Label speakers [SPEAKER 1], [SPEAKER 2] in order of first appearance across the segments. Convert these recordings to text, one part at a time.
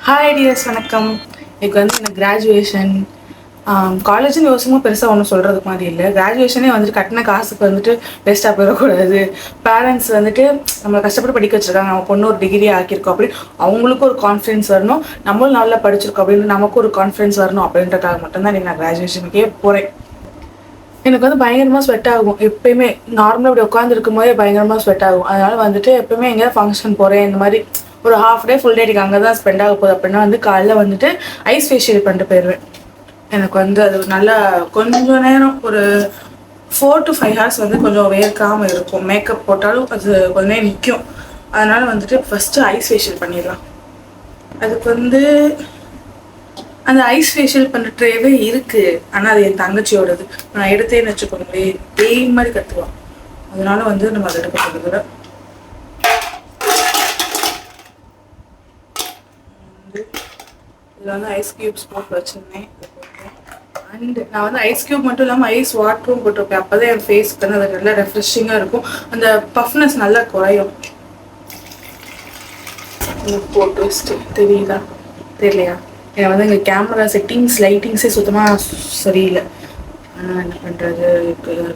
[SPEAKER 1] Hi tears, வணக்கம். இன்னைக்கு வந்து எனக்கு கிராஜுவேஷன். காலேஜ்னு யோசிக்கும் பெருசாக ஒன்றும் சொல்கிறதுக்கு மாதிரி இல்லை. கிராஜுவேஷனே வந்துட்டு கட்டின காசுக்கு வந்துட்டு வேஸ்ட்டாக போயிடக்கூடாது. பேரண்ட்ஸ் வந்துட்டு நம்மளை கஷ்டப்பட்டு படிக்க வச்சுருக்காங்க, நம்ம பொண்ணு ஒரு டிகிரி ஆக்கியிருக்கோம் அப்படின்னு அவங்களுக்கும் ஒரு கான்ஃபிடன்ஸ் வரணும், நம்மளும் நல்லா படிச்சிருக்கோம் அப்படின்னு நமக்கு ஒரு கான்ஃபிடன்ஸ் வரணும். அப்படின்றதுக்காக மட்டும்தான் நான் கிராஜுவேஷனுக்கே போகிறேன். எனக்கு வந்து பயங்கரமாக ஸ்வெட் ஆகும். எப்பயுமே நார்மலாக இப்படி உட்காந்துருக்கும் போதே பயங்கரமாக ஸ்வெட் ஆகும். அதனால் வந்துட்டு எப்பவுமே எங்கேயாவது ஃபங்க்ஷன் போகிறேன், இந்த மாதிரி ஒரு ஹாஃப் டே ஃபுல் டே எனக்கு அங்கே தான் ஸ்பெண்ட் ஆக போகுது அப்படின்னா வந்து காலைல வந்துட்டு ஐஸ் ஃபேஷியல் பண்ணிட்டு போயிடுவேன். எனக்கு வந்து அது நல்லா கொஞ்சம் நேரம் ஒரு 4 to 5 hours வந்து கொஞ்சம் வேர்க்காமல் இருக்கும். மேக்கப் போட்டாலும் அது கொஞ்ச நேரம் நிற்கும். அதனால் வந்துட்டு ஃபஸ்ட்டு ஐஸ் ஃபேஷியல் பண்ணிடலாம். அதுக்கு வந்து அந்த ஐஸ் ஃபேஷியல் பண்ணுற ட்ரேவே இருக்குது, ஆனால் அது என் தங்கச்சியோடது. நான் எடுத்தேன்னு வச்சுக்கோங்களேன், தேய் மாதிரி கற்றுவான். அதனால வந்து நம்ம அதை எடுக்க போகிறதில்ல. இதில் வந்து ஐஸ் க்யூப்ஸ் போட்டு வச்சுருந்தேன். அண்ட் நான் வந்து ஐஸ் க்யூப் மட்டும் இல்லாமல் ஐஸ் வாட்டரும் போட்டிருப்பேன். அப்போ தான் என் ஃபேஸ்க்கு வந்து அது நல்லா ரெஃப்ரெஷிங்காக இருக்கும், அந்த பஃப்னஸ் நல்லா குறையும். போட்டு வச்சுட்டு தெரியுதா தெரியலையா? ஏன்னா வந்து எங்கள் கேமரா செட்டிங்ஸ் லைட்டிங்ஸே சுத்தமாக சரியில்லை. ஆனால் என்ன பண்ணுறது, இருக்குது.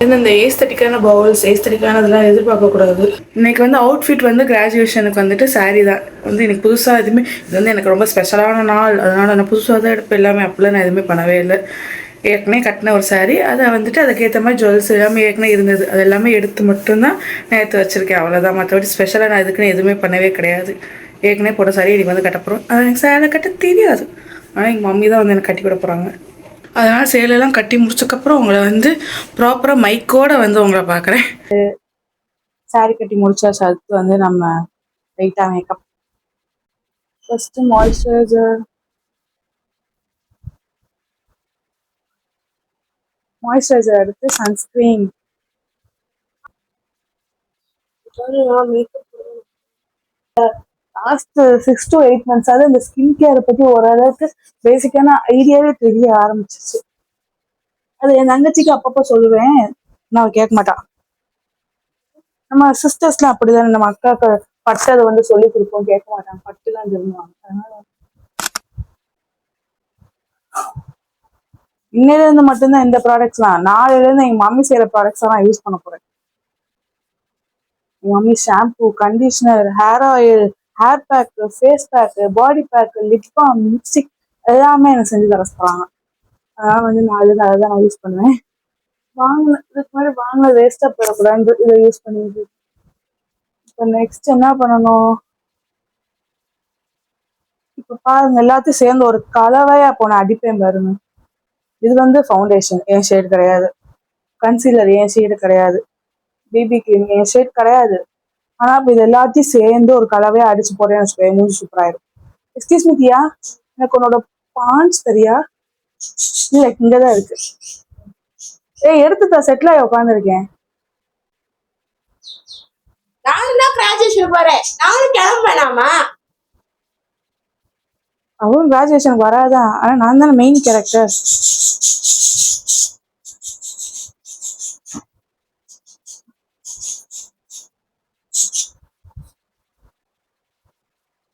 [SPEAKER 1] இந்த ஏஸ்தட்டிக்கான பவுல்ஸ், ஏஸ்தட்டிக்கான இதெல்லாம் எதிர்பார்க்கக்கூடாது. இன்னைக்கு வந்து அவுட்ஃபிட் வந்து கிராஜுவேஷனுக்கு வந்துட்டு சாரீ தான். வந்து எனக்கு புதுசாக எதுவுமே, இது வந்து எனக்கு ரொம்ப ஸ்பெஷலான நாள், அதனால் நான் புதுசாக தான் எடுப்பேன் எல்லாமே. அப்படிலாம் நான் எதுவுமே பண்ணவே இல்லை. ஏற்கனவே கட்டின ஒரு சாரீ, அதை வந்துட்டு அதுக்கேற்ற மாதிரி ஜுவல்ஸ் எல்லாமே ஏற்கனவே இருந்தது, அது எல்லாமே எடுத்து மட்டும்தான் நான் எடுத்து வச்சுருக்கேன். அவ்வளோதான். மற்றபடி ஸ்பெஷலாக நான் இதுக்குன்னு எதுவுமே பண்ணவே கிடையாது. ஏற்கனவே போட்ட சாரீ எனக்கு வந்து கட்டப்போகிறோம். அது எனக்கு சேலை கட்ட தெரியாது, ஆனால் எங்கள் மம்மி தான் வந்து எனக்கு கட்டி கொடுக்க போகிறாங்க. அதனால் சேலையெல்லாம் கட்டி முடிச்சக்கப்புறம் உங்களை வந்து ப்ராப்பராக மைக்கோடு வந்து உங்களை பார்க்குறேன். சாரீ கட்டி முடிச்சாச்சு. அதுக்கு வந்து நம்ம லைட்டாக மேக்கப். ஃபஸ்ட்டு மாய்ஸ்சரைசர் எடுத்து சன்ஸ்க்ரீன். லாஸ்ட் 6 to 8 months இந்த ஸ்கின் கேரை பற்றி ஓரளவுக்கு பேசிக்கான ஐடியாவே தெரிய ஆரம்பிச்சிச்சு. அது என் தங்கச்சிக்கு அப்பப்போ சொல்லுவேன், நான் கேட்க மாட்டான். நம்ம சிஸ்டர்ஸ்லாம் அப்படிதானே, நம்ம அக்காவுக்கு பட்டதை வந்து சொல்லி கொடுப்போம், கேட்க மாட்டாங்க, பட்டு தான் சொல்லுவாங்க. அதனால இன்னையில இருந்து மட்டும்தான் இந்த ப்ராடக்ட்ஸ்லாம், நாளையில இருந்து எங்க மம்மி செய்யற ப்ராடக்ட்ஸ் நான் யூஸ் பண்ண போறேன். எங்க mummy shampoo, conditioner, hair oil, hair pack, face pack, body pack, lip balm, lipstick எல்லாமே எனக்கு செஞ்சு தர சொல்றாங்க. அதனால வந்து நாளையில அதை தான் நான் யூஸ் பண்ணுவேன். இதுக்கு மாதிரி வாங்கின வேஸ்டா போயிடக்கூடாது, இதை யூஸ் பண்ணிட்டு. இப்போ நெக்ஸ்ட் என்ன பண்ணணும், இப்போ பாருங்க எல்லாத்தையும் சேர்ந்து ஒரு கலவையா போன அடிப்பேன் பாருங்க. இது வந்து ஃபவுண்டேஷன் என் ஷேடு கிடையாது, கன்சீலர் என் ஷேடு கிடையாது, பிபி கிரீம் என் ஷேட் கிடையாது. ஆனா இப்போ இது எல்லாத்தையும் சேர்ந்து ஒரு கலவையா அடிச்சு போறேன்னு வச்சுக்கோங்க, மூஞ்சி சூப்பராயிரும். எக்ஸ்கியூஸ் மீ தியா, எனக்கு உன்னோட பான்ஸ் தெரியா? இல்ல இங்கதான் இருக்கு. எடுத்துட்டா செட்டில் ஆகி உட்காந்துருக்கேன்.
[SPEAKER 2] நானும் கிராஜுவேஷன் போறேன், நானும் கிளம்பலாமா?
[SPEAKER 1] அவரும் கிராஜுவேஷனுக்கு வராதான், ஆனா நான் தானே மெயின் கேரக்டர்.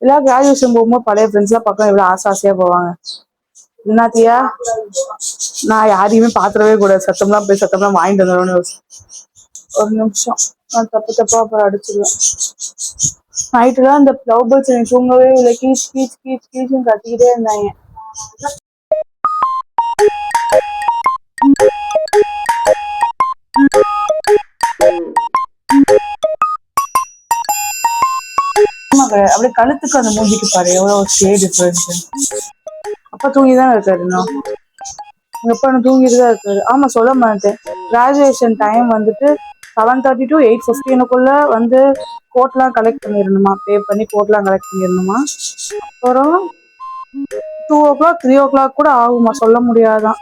[SPEAKER 1] எல்லாம் கிராஜுவேஷன் போகும்போது பழைய ஃப்ரெண்ட்ஸ் எல்லாம் பக்கம் எவ்வளவு ஆசையா போவாங்க. என்னத்தியா, நான் யாரையுமே பாத்துடவே கூடாது, சத்தம்லாம் போய் சத்தம்லாம் வாங்கிட்டு வந்துடும்னு. ஒரு நிமிஷம், நான் தப்பா அப்புறம் அடிச்சிருவேன். நைட்டுலாம் இந்த லவ் பேர்ட்ஸ் எனக்கு தூங்கவே இல்லை, கீச் கீச் கீச் கீச்சுன்னு கத்திக்கிட்டே இருந்தாங்க. அப்படியே கழுத்துக்கு அந்த மூஞ்சிக்கு பாரு எவ்வளவு ஷேட் டிஃபரன்ஸ். அப்பா தூங்கிதான் இருக்காரு, இன்னும் எங்க அப்பா இன்னும் தூங்கிட்டு தான் இருக்காரு. ஆமா சொல்ல மாட்டேன், கிராஜுவேஷன் டைம் வந்துட்டு 7:30 to 8:15 வந்து கோட்லாம் கலெக்ட் பண்ணிடணுமா, பே பண்ணி கோட்லாம் கலெக்ட் பண்ணிடணுமா. அப்புறம் 2 o'clock 3 o'clock கூட ஆகுமா, சொல்ல முடியாதான்.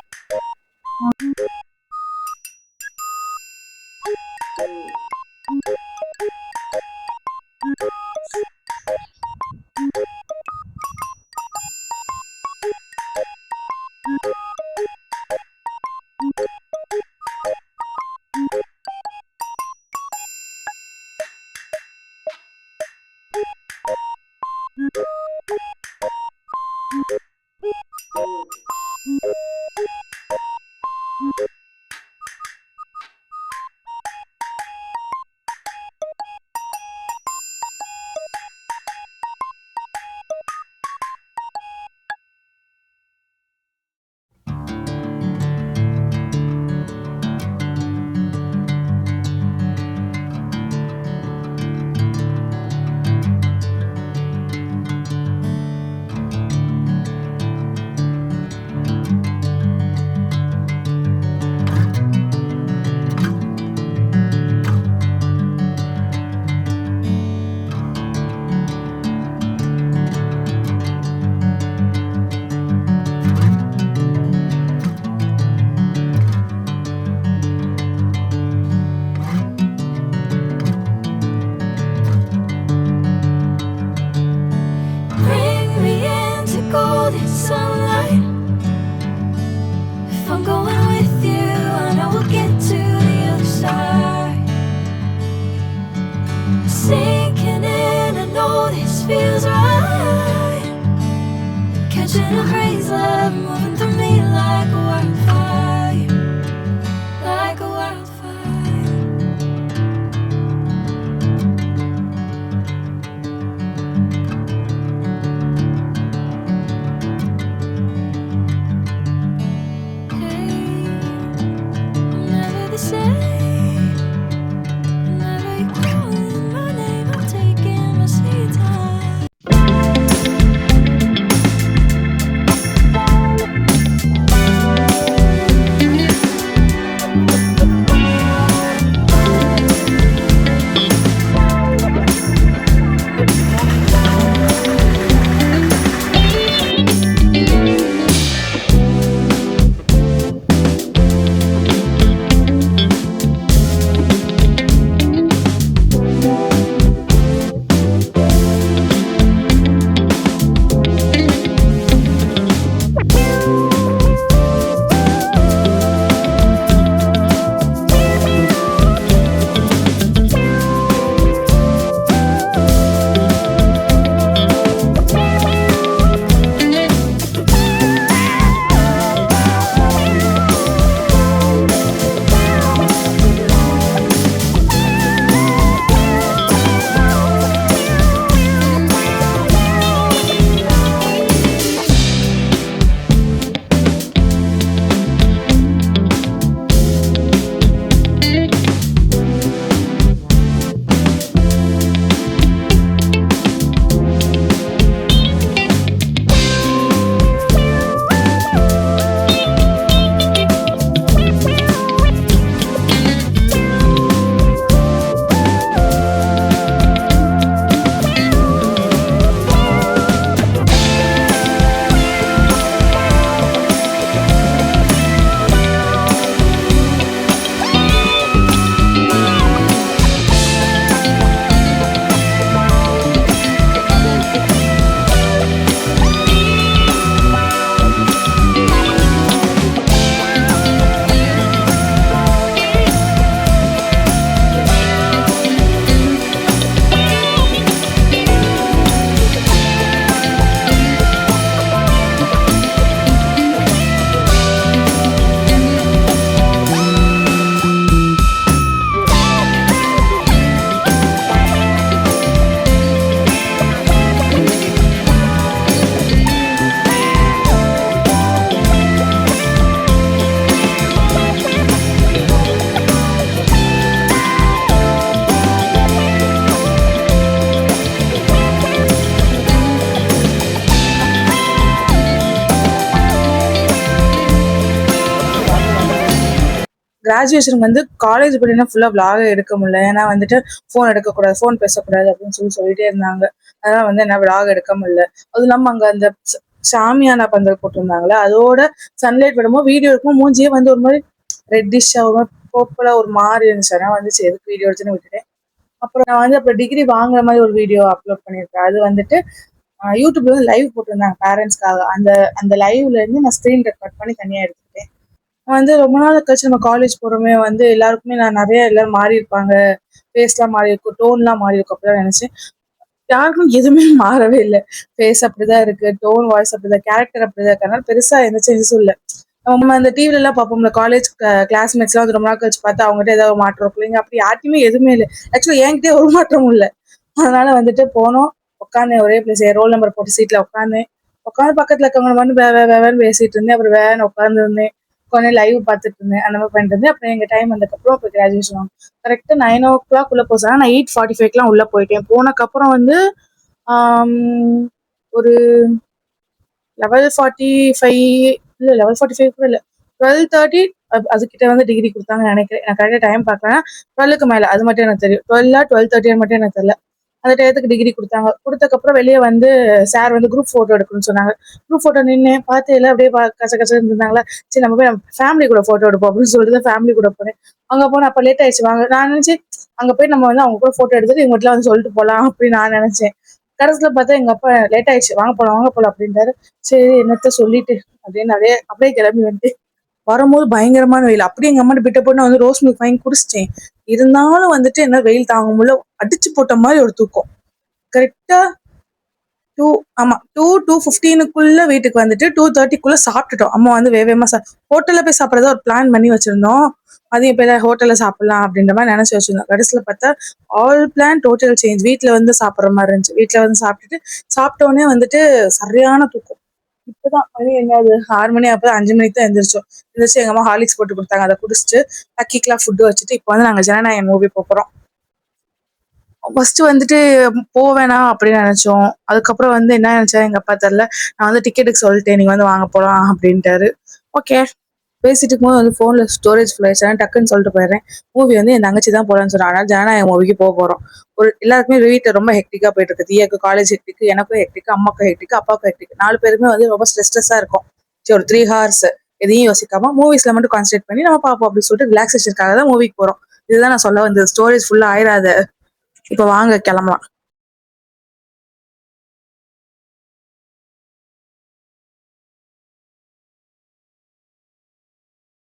[SPEAKER 1] கிராஜுவேஷனுக்கு வந்து காலேஜ் படினா ஃபுல்லாக vlog எடுக்க முடியல. ஏன்னா வந்துட்டு ஃபோன் எடுக்கக்கூடாது, ஃபோன் பேசக்கூடாது அப்படின்னு சொல்லிட்டே இருந்தாங்க. அதனால வந்து என்ன vlog எடுக்க முடியல. அதுவும் இல்லாமல் அங்கே அந்த சாமியானா பந்தல் போட்டிருந்தாங்களே, அதோட சன்லைட் விடும்போது வீடியோ இருக்கும் மூஞ்சியே வந்து ஒரு மாதிரி ரெட்டிஷா ஒரு மாதிரி போப்பலா ஒரு மாதிரி இருந்துச்சு. அதனால வந்துச்சு எதுக்கு வீடியோ எடுத்துன்னு விட்டுட்டேன். அப்புறம் நான் வந்து அப்புறம் டிகிரி வாங்குற மாதிரி ஒரு வீடியோ அப்லோட் பண்ணியிருக்கேன். அது வந்துட்டு யூடியூப்ல வந்து லைவ் போட்டிருந்தாங்க பேரண்ட்ஸ்க்காக. அந்த அந்த லைவ்ல இருந்து நான் ஸ்க்ரீன் ரெக்கார்ட் பண்ணி தனியாக எடுத்துக்கிட்டேன். வந்து ரொம்ப நாள் கழிச்சு நம்ம காலேஜ் போறோமே, வந்து எல்லாருக்குமே நான் நிறைய எல்லாரும் மாறி இருப்பாங்க, ஃபேஸ்லாம் மாறி இருக்கும், டோன்லாம் மாறி இருக்கும் அப்படிலாம் நினைச்சேன். யாருக்கும் எதுவுமே மாறவே இல்லை. ஃபேஸ் அப்படிதான் இருக்கு, டோன் வாய்ஸ் அப்படிதான், கேரக்டர் அப்படிதான் இருக்கறனால பெருசா எந்த சேஞ்சஸும் இல்லை. நம்ம அந்த டிவில எல்லாம் பார்ப்போம்ல, காலேஜ் கிளாஸ்மேட்ஸ் எல்லாம் வந்து ரொம்ப நாள் கழிச்சு பார்த்தா அவங்ககிட்ட ஏதாவது மாற்றம் இருக்குல்லைங்க, அப்படி யாருக்குமே எதுவுமே இல்லை. ஆக்சுவலி என்கிட்டே ஒரு மாற்றமும் இல்லை. அதனால வந்துட்டு போனோம், உட்காந்து ஒரே பிளேஸ் ரோல் நம்பர் போட்டு சீட்ல உட்காந்து பக்கத்துல இருக்கவங்க வந்து வேன்னு பேசிட்டு இருந்தேன். அப்புறம் வேன்னு உட்காந்து இருந்தேன், கொஞ்சம் லைவ் பார்த்துட்டு இருந்தேன், அந்த மாதிரி பண்ணிட்டு இருந்தேன். அப்புறம் எங்க டைம் வந்ததுக்கப்புறம் இப்போ கிராஜுவேஷன் கரெக்டாக 9 o'clock உள்ள போசாங்க. நான் 8:45 உள்ள போயிட்டேன். போனக்கப்புறம் வந்து ஆம், ஒரு 11:45 இல்லை 11:45 கூட இல்லை, 12:30 அதுக்கிட்ட வந்து டிகிரி கொடுத்தாங்கன்னு நினைக்கிறேன். நான் கரெக்டாக டைம் பார்க்கறேன். 12க்கு மேலே அது மட்டும் எனக்கு தெரியும். 12:30 மட்டும் எனக்கு தெரியல. அந்த டயத்துக்கு டிகிரி கொடுத்தாங்க. கொடுத்தக்கப்புறம் வெளியே வந்து சார் வந்து குரூப் ஃபோட்டோ எடுக்கணும்னு சொன்னாங்க. குரூப் ஃபோட்டோ நின்று பார்த்து எல்லாம் அப்படியே கச்ச கச்சன்னு இருந்தாங்களா. சரி நம்ம போய் ஃபேமிலி கூட ஃபோட்டோ எடுப்போம் அப்படின்னு சொல்லிட்டு ஃபேமிலி கூட போனேன். அங்கே போனால் அப்போ லேட் ஆயிடுச்சு. வாங்க நான் நினச்சேன் அங்கே போய் நம்ம வந்து அவங்க கூட ஃபோட்டோ எடுத்துட்டு இவங்ககிட்ட வந்து சொல்லிட்டு போகலாம் அப்படின்னு நான் நினச்சேன். கடைசியில் பார்த்தா எங்கள் அப்பா லேட் ஆயிடுச்சு, வாங்க போகலாம் அப்படின்ட்டாரு. சரி என்னத்த சொல்லிட்டு அப்படின்னு அப்படியே அப்படியே கிளம்பி வந்துட்டு வரும்போது பயங்கரமான வெயில். அப்படியே எங்க அம்மாட்ட பிட்ட போட்டு நான் வந்து ரோஸ் மில்க் வாங்கி குடிச்சிட்டேன். இருந்தாலும் வந்துட்டு என்ன வெயில் தாங்க முடியல, அடிச்சு போட்ட மாதிரி ஒரு தூக்கம். கரெக்டா 2:15 வீட்டுக்கு வந்துட்டு 2:30 சாப்பிட்டுட்டோம். அம்மா வந்து வேகமா ஹோட்டல்ல போய் சாப்பிட்றதா ஒரு பிளான் பண்ணி வச்சிருந்தோம். அதையும் போய் ஹோட்டல்ல சாப்பிடலாம் அப்படின்ற மாதிரி நினைச்சு வச்சிருந்தோம். கடைசியில பார்த்தா ஆல் பிளான் டோட்டல் சேஞ்ச். வீட்டுல வந்து சாப்பிட்ற மாதிரி இருந்துச்சு. வீட்டுல வந்து சாப்பிட்டோடனே வந்துட்டு சரியான தூக்கம். இப்பதான் மணி என்னது 6 மணி, அப்போ 5 மணிக்கு தான் எந்திரிச்சோம். எந்திரிச்சு எங்க அம்மா ஹார்லிக்ஸ் போட்டு கொடுத்தாங்க, அதை குடிச்சிட்டு லக்கிக்கெல்லாம் ஃபுட்டு வச்சுட்டு இப்போ வந்து நாங்க ஜனநாயகன் மூவி போறோம். ஃபர்ஸ்ட் வந்துட்டு போவேணாம் அப்படின்னு நினைச்சோம். அதுக்கப்புறம் வந்து என்ன நினைச்சா எங்க அப்பா தெரியல, நான் வந்து டிக்கெட்டுக்கு சொல்லிட்டேன், நீங்க வந்து வாங்க போலாம் அப்படின்ட்டாரு. ஓகே பேசிட்டு இருக்கும்போது வந்து ஃபோன்ல ஸ்டோரேஜ் ஃபுல் ஆயிடுச்சு, டக்குன்னு சொல்லிட்டு போயிடுறேன். மூவி வந்து என் தங்கச்சி தான் போலான்னு சொன்னா, அதனால ஜனநாயகம் மூவிக்கு போறோம். ஒரு எல்லாருக்குமே வீட்டில் ரொம்ப ஹெக்டிக்கா போயிட்டு இருக்கு. தியாக்கு காலேஜ் ஹெக்டிக், எனக்கும் ஹெக்டிக், அம்மாக்கும் ஹெக்டிக், அப்பாவுக்கும் ஹெக்டிக், 4 பேருமே வந்து ரொம்ப ஸ்ட்ரெஸ்ஸா இருக்கும். சரி ஒரு 3 hours எதையும் யோசிக்காம மூவிஸ்ல மட்டும் கான்சென்ட்ரேட் பண்ணி நம்ம பார்ப்போம் அப்படின்னு சொல்லிட்டு ரிலாக்ஸேஷனுக்காக தான் மூவிக்கு போறோம். இதுதான் நான் சொல்ல வந்தது. ஸ்டோரேஜ் ஃபுல்லா ஆயிராது, இப்ப வாங்க கிளம்பலாம்.